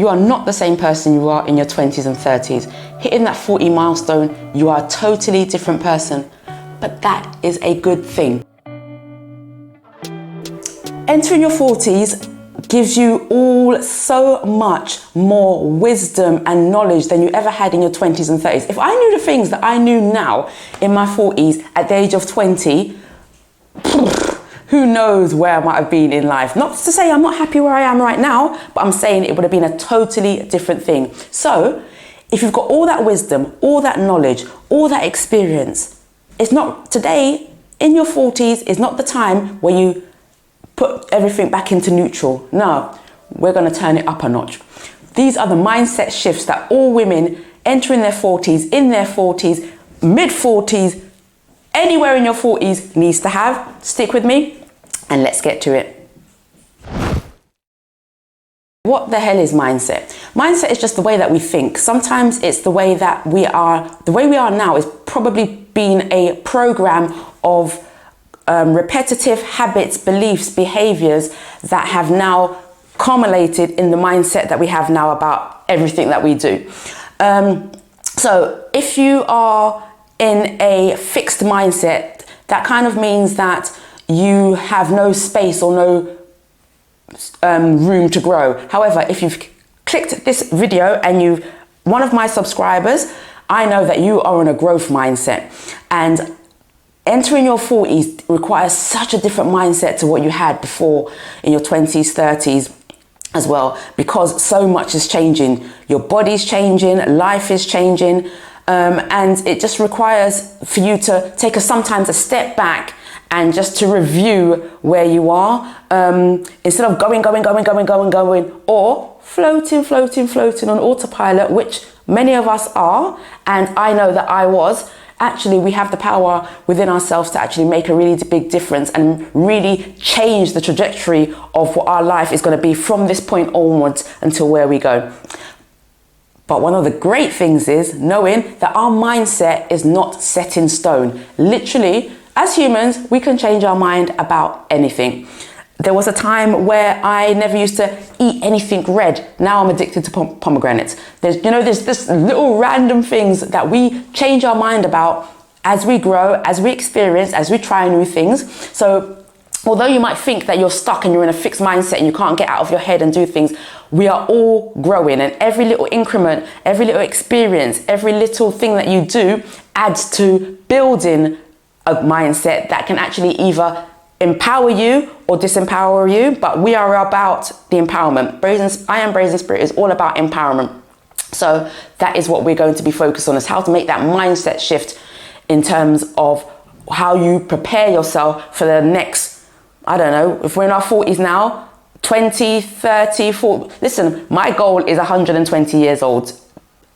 You are not the same person you are in your 20s and 30s. Hitting that 40 milestone, you are a totally different person. But that is a good thing. Entering your 40s gives you all so much more wisdom and knowledge than you ever had in your 20s and 30s. If I knew the things that I knew now in my 40s at the age of 20, who knows where I might have been in life. Not to say I'm not happy where I am right now, but I'm saying it would have been a totally different thing. So if you've got all that wisdom, all that knowledge, all that experience, it's not today in your 40s is not the time where you put everything back into neutral. No, we're going to turn it up a notch. These are the mindset shifts that all women entering their 40s, in their 40s, mid 40s, anywhere in your 40s needs to have. Stick with me and let's get to it. What the hell is mindset? Mindset is just the way that we think. Sometimes it's the way that we are. The way we are now is probably been a program of repetitive habits, beliefs, behaviors that have now culminated in the mindset that we have now about everything that we do. So if you are in a fixed mindset, that kind of means that you have no space or no room to grow. However, if you've clicked this video and you've one of my subscribers, I know that you are in a growth mindset, and entering your 40s requires such a different mindset to what you had before in your 20s, 30s as well, because so much is changing. Your body's changing, life is changing, and it just requires for you to take sometimes a step back and just to review where you are, instead of going, or floating on autopilot, which many of us are, and I know that I was. Actually, we have the power within ourselves to actually make a really big difference and really change the trajectory of what our life is going to be from this point onwards until where we go. But one of the great things is knowing that our mindset is not set in stone. Literally, as humans, we can change our mind about anything. There was a time where I never used to eat anything red. Now I'm addicted to pomegranates. There's this little random things that we change our mind about as we grow, as we experience, as we try new things. So although you might think that you're stuck and you're in a fixed mindset and you can't get out of your head and do things, we are all growing, and every little increment, every little experience, every little thing that you do adds to building a mindset that can actually either empower you or disempower you, but we are about the empowerment. I Am Brazen Spirit is all about empowerment. So that is what we're going to be focused on, is how to make that mindset shift in terms of how you prepare yourself for the next, I don't know, if we're in our 40s now, 20, 30, 40. Listen, my goal is 120 years old.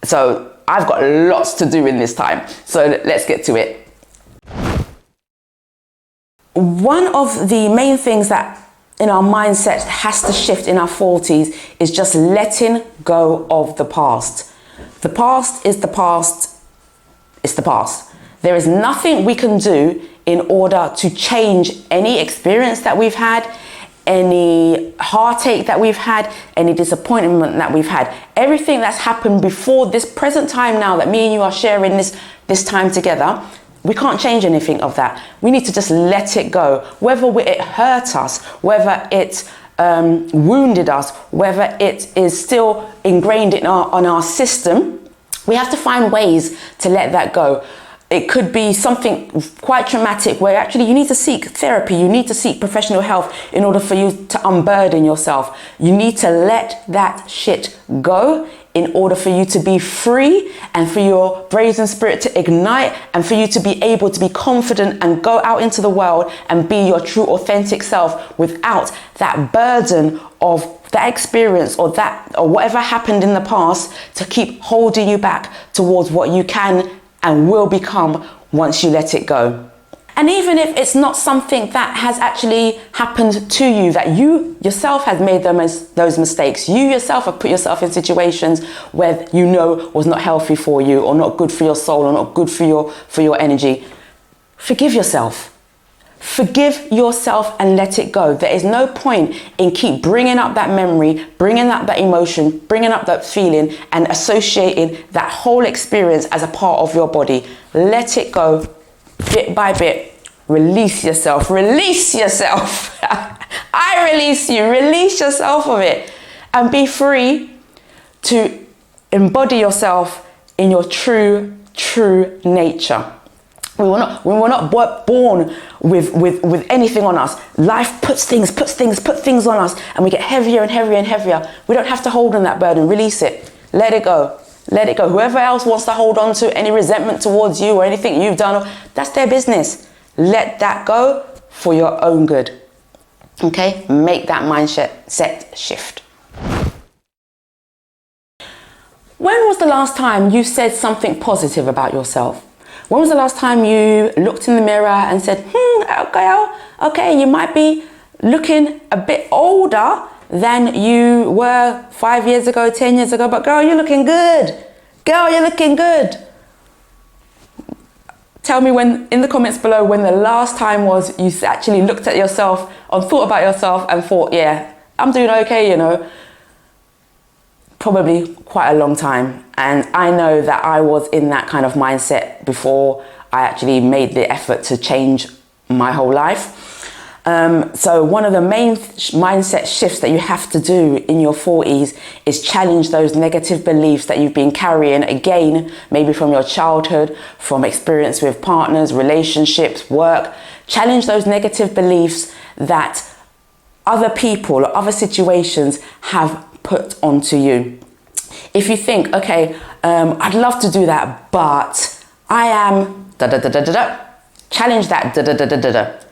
So I've got lots to do in this time. So let's get to it. One of the main things that in our mindset has to shift in our 40s is just letting go of the past. The past is the past. It's the past. There is nothing we can do in order to change any experience that we've had, any heartache that we've had, any disappointment that we've had. Everything that's happened before this present time now that me and you are sharing this time together, we can't change anything of that. We need to just let it go. Whether it hurt us, whether it wounded us, whether it is still ingrained on our system, we have to find ways to let that go. It could be something quite traumatic where actually you need to seek therapy, you need to seek professional help in order for you to unburden yourself. You need to let that shit go in order for you to be free and for your brazen spirit to ignite and for you to be able to be confident and go out into the world and be your true authentic self without that burden of that experience or whatever happened in the past to keep holding you back towards what you can and will become once you let it go. And even if it's not something that has actually happened to you, that you yourself have made those mistakes, you yourself have put yourself in situations where you know was not healthy for you or not good for your soul or not good for your energy, forgive yourself. Forgive yourself and let it go. There is no point in keep bringing up that memory, bringing up that emotion, bringing up that feeling and associating that whole experience as a part of your body. Let it go bit by bit. Release yourself. Release yourself. I release you. Release yourself of it and be free to embody yourself in your true nature. We were not born with anything on us. Life puts things on us, and we get heavier and heavier and heavier. We don't have to hold on that burden. Release it. Let it go. Let it go. Whoever else wants to hold on to any resentment towards you or anything you've done, that's their business. Let that go for your own good. Okay? Make that mindset shift. When was the last time you said something positive about yourself? When was the last time you looked in the mirror and said, okay, you might be looking a bit older than you were 5 years ago, 10 years ago, but girl, you're looking good. Girl, you're looking good. Tell me in the comments below when the last time was you actually looked at yourself or thought about yourself and thought, yeah, I'm doing okay, you know. Probably quite a long time. And I know that I was in that kind of mindset before I actually made the effort to change my whole life. So one of the main mindset shifts that you have to do in your 40s is challenge those negative beliefs that you've been carrying, again, maybe from your childhood, from experience with partners, relationships, work. Challenge those negative beliefs that other people or other situations have put onto you. If you think, okay, I'd love to do that, but I am challenge that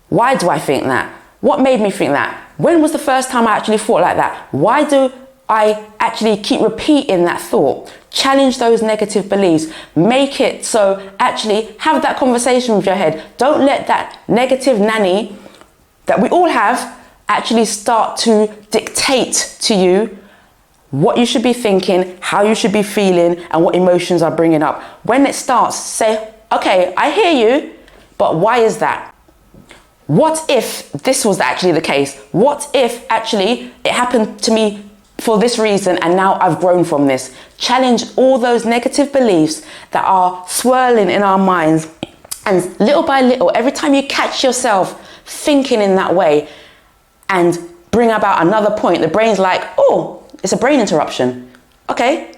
Why do I think that? What made me think that? When was the first time I actually thought like that? Why do I actually keep repeating that thought? Challenge those negative beliefs. Make it so actually have that conversation with your head. Don't let that negative nanny that we all have actually start to dictate to you what you should be thinking, how you should be feeling, and what emotions are bringing up. When it starts, say, okay, I hear you, but why is that? What if this was actually the case? What if actually it happened to me for this reason and now I've grown from this? Challenge all those negative beliefs that are swirling in our minds. And little by little, every time you catch yourself thinking in that way and bring about another point, the brain's like, oh, it's a brain interruption. Okay,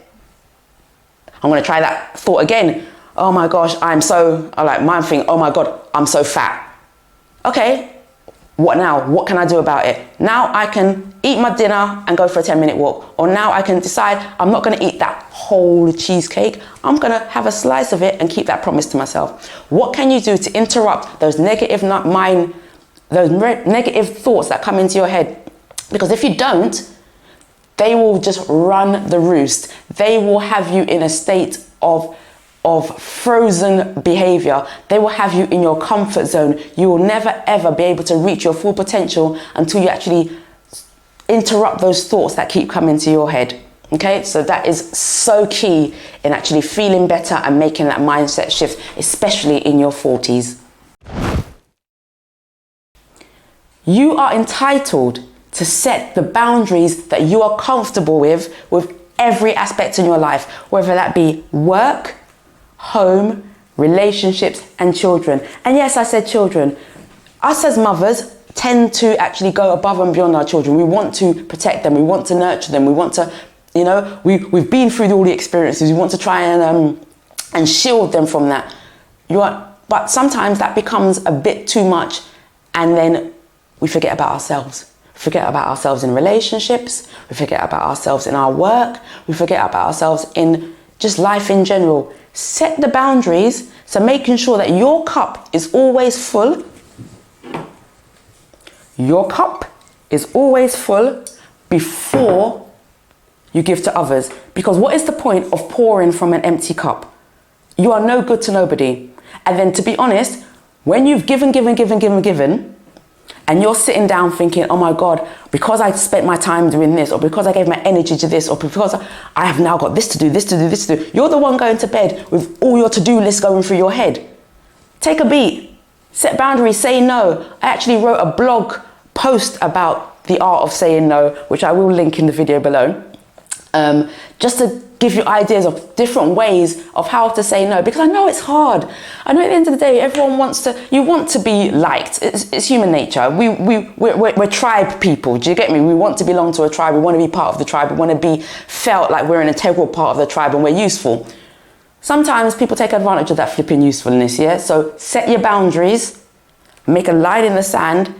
I'm going to try that thought again. Oh my gosh, mine think, oh my God, I'm so fat. Okay, what now? What can I do about it? Now I can eat my dinner and go for a 10-minute walk. Or now I can decide I'm not going to eat that whole cheesecake. I'm going to have a slice of it and keep that promise to myself. What can you do to interrupt those negative negative thoughts that come into your head? Because if you don't, they will just run the roost. They will have you in a state of frozen behavior. They will have you in your comfort zone. You will never ever be able to reach your full potential until you actually interrupt those thoughts that keep coming to your head. Okay, so that is so key in actually feeling better and making that mindset shift, especially in your 40s. You are entitled to set the boundaries that you are comfortable with every aspect in your life, whether that be work, home, relationships, and children. And yes, I said children. Us as mothers tend to actually go above and beyond our children. We want to protect them. We want to nurture them. We want to, we've been through all the experiences. We want to try and shield them from that. But sometimes that becomes a bit too much, and then we forget about ourselves. We forget about ourselves in relationships. We forget about ourselves in our work. We forget about ourselves in just life in general. Set the boundaries, so making sure that your cup is always full. Your cup is always full before you give to others. Because what is the point of pouring from an empty cup? You are no good to nobody. And then, to be honest, when you've given, and you're sitting down thinking, oh my God, because I spent my time doing this, or because I gave my energy to this, or because I have now got this to do, you're the one going to bed with all your to-do list going through your head. Take a beat. Set boundaries, say no. I actually wrote a blog post about the art of saying no, which I will link in the video below, just to give you ideas of different ways of how to say no, because I know it's hard. I know at the end of the day, everyone wants to, you want to be liked. It's human nature. We're tribe people, do you get me? We want to belong to a tribe. We want to be part of the tribe. We want to be felt like we're an integral part of the tribe and we're useful. Sometimes people take advantage of that flipping usefulness, yeah? So set your boundaries, make a line in the sand,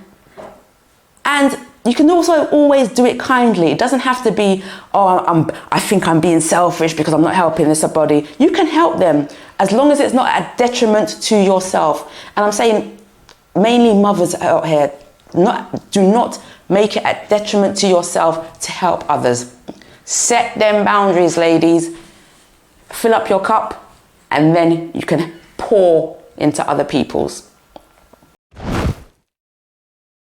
and you can also always do it kindly. It doesn't have to be, oh, I think I'm being selfish because I'm not helping this body. You can help them as long as it's not a detriment to yourself. And I'm saying mainly mothers out here, do not make it a detriment to yourself to help others. Set them boundaries, ladies. Fill up your cup and then you can pour into other people's.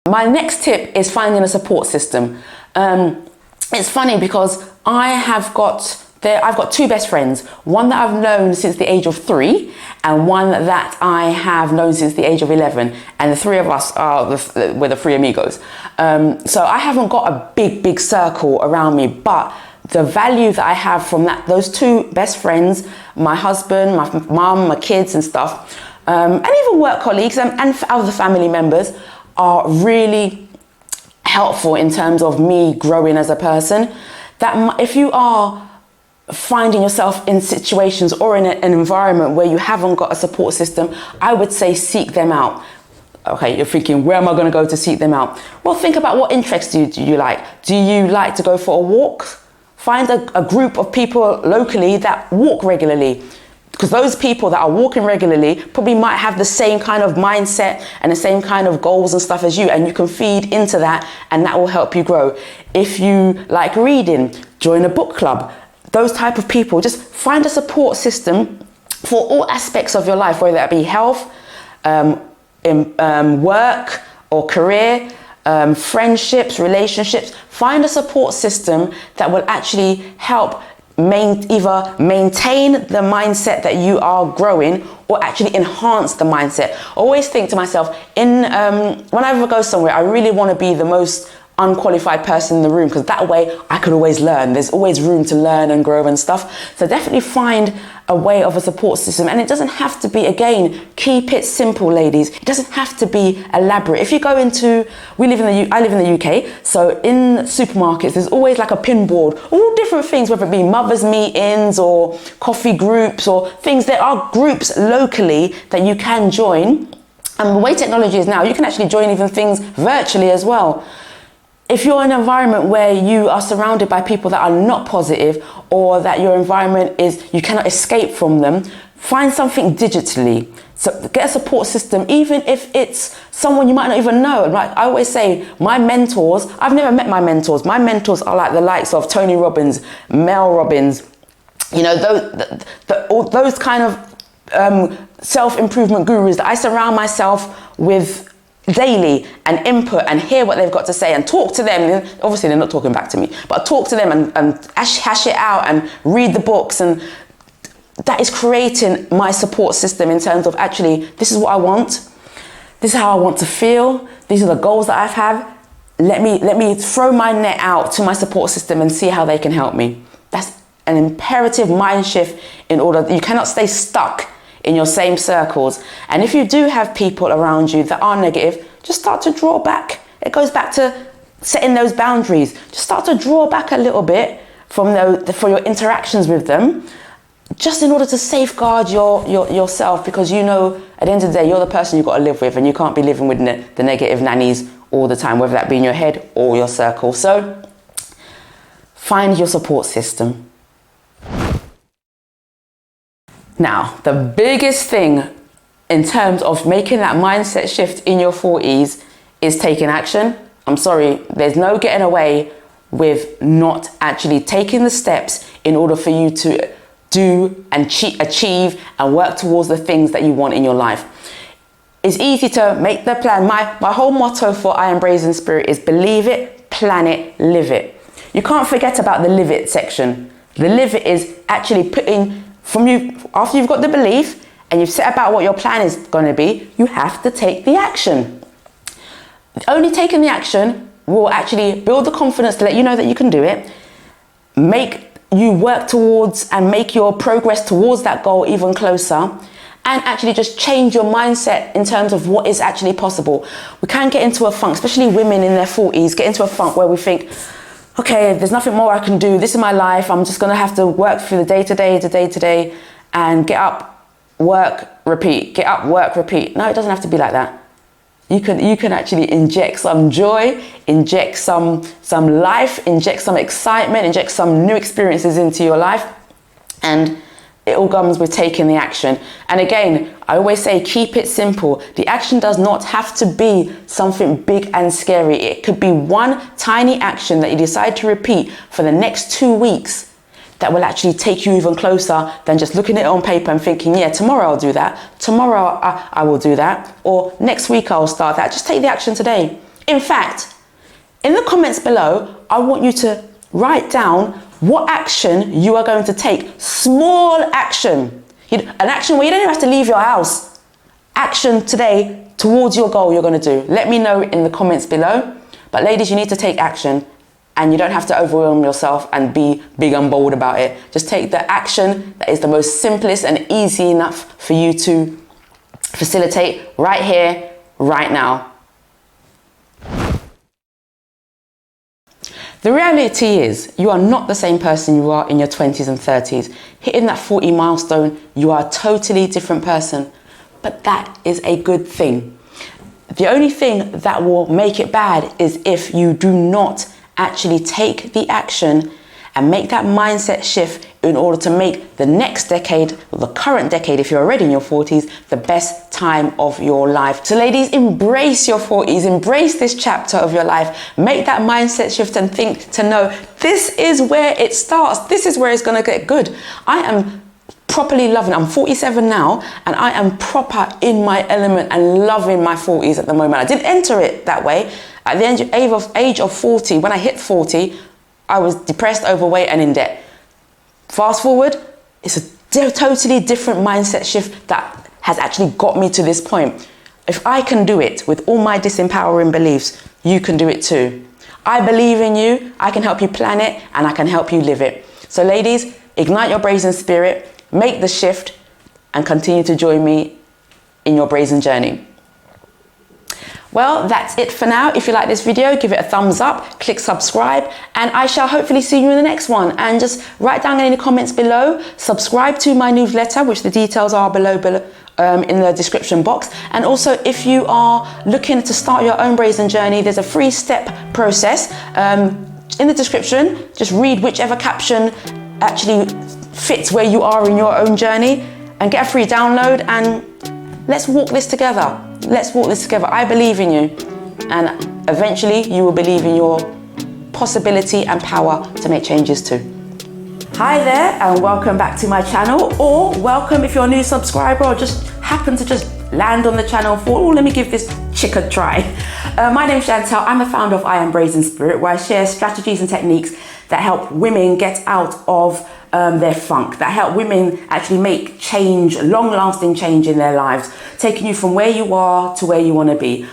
My next tip is finding a support system. It's funny because I've got two best friends, one that I've known since the age of 3 and one that I have known since the age of 11, and the three of us we're the three amigos. So I haven't got a big circle around me, but the value that I have from those two best friends, my husband, my mum, my kids and stuff, and even work colleagues and other family members are really helpful in terms of me growing as a person. That if you are finding yourself in situations or in an environment where you haven't got a support system, I would say seek them out. Okay, you're thinking, where am I going to go to seek them out? Well, think about what interests you. Do you like? Do you like to go for a walk? Find a group of people locally that walk regularly, because those people that are walking regularly probably might have the same kind of mindset and the same kind of goals and stuff as you, and you can feed into that and that will help you grow. If you like reading, join a book club. Those type of people, just find a support system for all aspects of your life, whether that be health, work or career, friendships, relationships. Find a support system that will actually help either maintain the mindset that you are growing or actually enhance the mindset. I always think to myself, when I ever go somewhere, I really want to be the most unqualified person in the room, because that way I could always learn. There's always room to learn and grow and stuff. So definitely find a way of a support system, and it doesn't have to be, again, keep it simple, ladies. It doesn't have to be elaborate. If you go into, I live in the UK, so in supermarkets there's always like a pin board, all different things, whether it be mothers meetings or coffee groups or things. There are groups locally that you can join, and the way technology is now, you can actually join even things virtually as well. If you're in an environment where you are surrounded by people that are not positive, or that your environment is, you cannot escape from them, find something digitally. So get a support system, even if it's someone you might not even know. Like I always say, my mentors, I've never met my mentors. My mentors are like the likes of Tony Robbins, Mel Robbins, you know, those kind of self-improvement gurus that I surround myself with daily and input and hear what they've got to say and talk to them. Obviously they're not talking back to me, but talk to them and hash it out and read the books, and that is creating my support system in terms of actually, this is what I want, this is how I want to feel, these are the goals that I have. Let me throw my net out to my support system and see how they can help me. That's an imperative mind shift. In order, you cannot stay stuck in your same circles. And if you do have people around you that are negative, just start to draw back. It goes back to setting those boundaries. Just start to draw back a little bit for your interactions with them, just in order to safeguard yourself, because you know at the end of the day you're the person you've got to live with, and you can't be living with the negative nannies all the time, whether that be in your head or your circle. So find your support system. Now, the biggest thing in terms of making that mindset shift in your 40s is taking action. I'm sorry, there's no getting away with not actually taking the steps in order for you to do and achieve and work towards the things that you want in your life. It's easy to make the plan. My whole motto for I Am Brazen Spirit is believe it, plan it, live it. You can't forget about the live it section. The live it is actually putting from you, after you've got the belief and you've set about what your plan is going to be, you have to take the action. Only taking the action will actually build the confidence to let you know that you can do it, make you work towards and make your progress towards that goal even closer, and actually just change your mindset in terms of what is actually possible. We can get into a funk, especially women in their 40s, get into a funk where we think, okay, there's nothing more I can do. This is my life. I'm just going to have to work through the day-to-day, and get up, work, repeat, get up, work, repeat. No, it doesn't have to be like that. You can actually inject some joy, inject some life, inject some excitement, inject some new experiences into your life, and it all comes with taking the action. And again, I always say, keep it simple. The action does not have to be something big and scary. It could be one tiny action that you decide to repeat for the next 2 weeks that will actually take you even closer than just looking at it on paper and thinking, yeah, tomorrow I'll do that. Tomorrow I will do that. Or next week I'll start that. Just take the action today. In fact, in the comments below, I want you to write down what action you are going to take. Small action. An action where you don't even have to leave your house. Action today towards your goal you're going to do. Let me know in the comments below. But ladies, you need to take action. And you don't have to overwhelm yourself and be big and bold about it. Just take the action that is the most simplest and easy enough for you to facilitate right here, right now. The reality is, you are not the same person you are in your 20s and 30s. Hitting that 40 milestone, you are a totally different person. But that is a good thing. The only thing that will make it bad is if you do not actually take the action and make that mindset shift in order to make the next decade, or the current decade, if you're already in your 40s, the best time of your life. So ladies, embrace your 40s, embrace this chapter of your life, make that mindset shift and think to know this is where it starts. This is where it's going to get good. I am properly loving it. I'm 47 now and I am proper in my element and loving my 40s at the moment. I didn't enter it that way. At the age of 40, when I hit 40, I was depressed, overweight and in debt. Fast forward, it's a totally different mindset shift that has actually got me to this point. If I can do it with all my disempowering beliefs, you can do it too. I believe in you, I can help you plan it and I can help you live it. So ladies, ignite your brazen spirit, make the shift and continue to join me in your brazen journey. Well, that's it for now. If you like this video, give it a thumbs up, click subscribe, and I shall hopefully see you in the next one. And just write down in the comments below, subscribe to my newsletter, which the details are below in the description box. And also, if you are looking to start your own brazen journey, there's a 3-step process in the description. Just read whichever caption actually fits where you are in your own journey and get a free download, and let's walk this together. Let's walk this together. I believe in you, and eventually you will believe in your possibility and power to make changes too. Hi there, and welcome back to my channel, or welcome if you're a new subscriber or just happen to just land on the channel and thought, oh, let me give this chick a try. My name is Chantal. I'm the founder of I Am Brazen Spirit, where I share strategies and techniques that help women get out of their funk, that help women actually make change, long-lasting change in their lives, taking you from where you are to where you want to be.